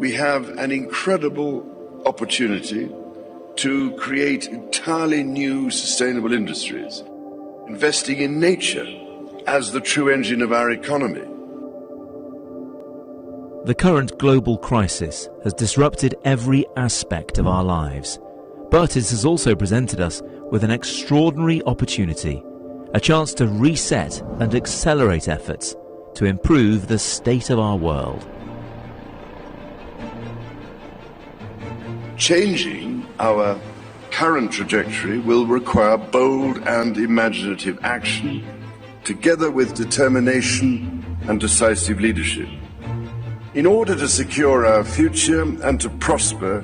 we have an incredible opportunity to create entirely new sustainable industries, investing in nature as the true engine of our economy. The current global crisis has disrupted every aspect of our lives, but it has also presented us with an extraordinary opportunity, a chance to reset and accelerate efforts to improve the state of our world. Changing our current trajectory will require bold and imaginative action, together with determination and decisive leadership. In order to secure our future and to prosper,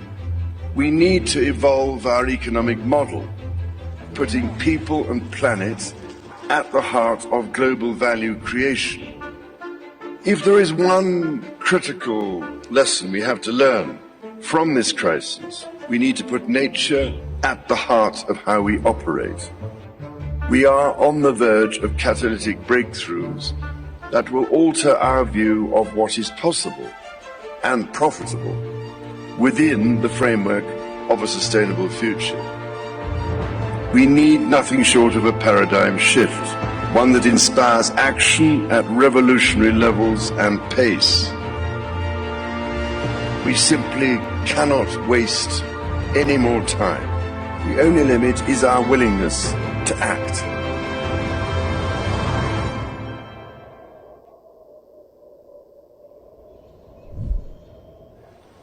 we need to evolve our economic model, putting people and planet at the heart of global value creation. If there is one critical lesson we have to learn from this crisis, we need to put nature at the heart of how we operate. We are on the verge of catalytic breakthroughs that will alter our view of what is possible and profitable within the framework of a sustainable future. We need nothing short of a paradigm shift, one that inspires action at revolutionary levels and pace. We simply cannot waste any more time. The only limit is our willingness to act.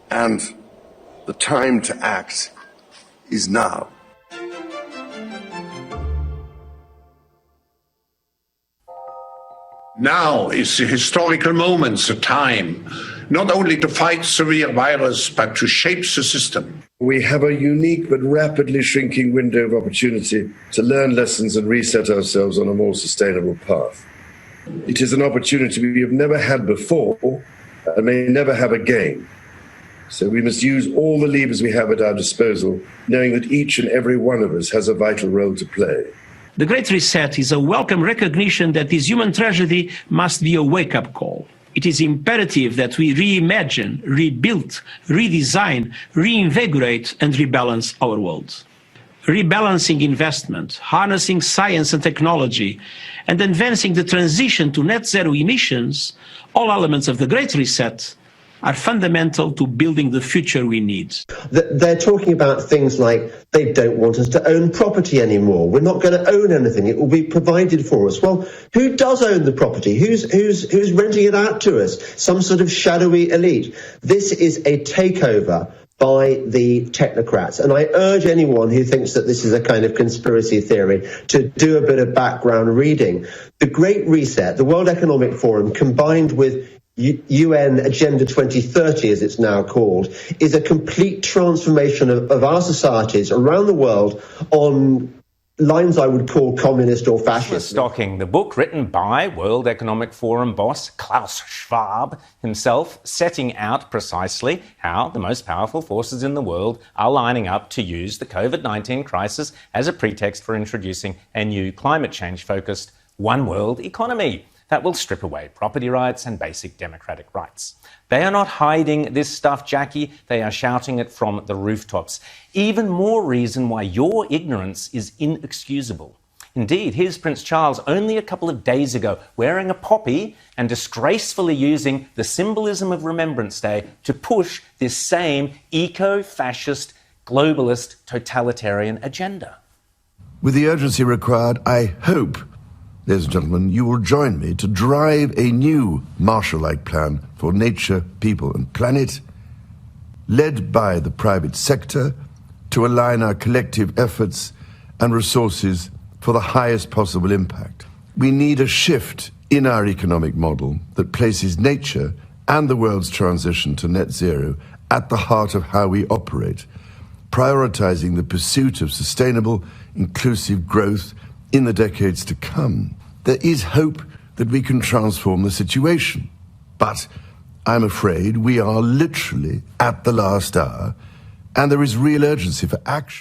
And the time to act is now. Now is the historical moment, the time, not only to fight severe virus, but to shape the system. We have a unique but rapidly shrinking window of opportunity to learn lessons and reset ourselves on a more sustainable path. It is an opportunity we have never had before and may never have again. So we must use all the levers we have at our disposal, knowing that each and every one of us has a vital role to play. The Great Reset is a welcome recognition that this human tragedy must be a wake-up call. It is imperative that we reimagine, rebuild, redesign, reinvigorate and rebalance our world. Rebalancing investment, harnessing science and technology, and advancing the transition to net zero emissions, all elements of the Great Reset, are fundamental to building the future we need. They're talking about things like they don't want us to own property anymore. We're not going to own anything. It will be provided for us. Well, who does own the property? Who's renting it out to us? Some sort of shadowy elite. This is a takeover by the technocrats. And I urge anyone who thinks that this is a kind of conspiracy theory to do a bit of background reading. The Great Reset, the World Economic Forum, combined with UN Agenda 2030, as it's now called, is a complete transformation of our societies around the world on lines I would call communist or fascist. Stocking, the book written by World Economic Forum boss Klaus Schwab himself, setting out precisely how the most powerful forces in the world are lining up to use the COVID-19 crisis as a pretext for introducing a new climate change-focused one world economy that will strip away property rights and basic democratic rights. They are not hiding this stuff, Jackie. They are shouting it from the rooftops. Even more reason why your ignorance is inexcusable. Indeed, here's Prince Charles only a couple of days ago wearing a poppy and disgracefully using the symbolism of Remembrance Day to push this same eco-fascist, globalist, totalitarian agenda. With the urgency required, I hope, ladies and gentlemen, you will join me to drive a new Marshall-like plan for nature, people and planet, led by the private sector, to align our collective efforts and resources for the highest possible impact. We need a shift in our economic model that places nature and the world's transition to net zero at the heart of how we operate, prioritizing the pursuit of sustainable, inclusive growth in the decades to come. There is hope that we can transform the situation, but I'm afraid we are literally at the last hour, and there is real urgency for action.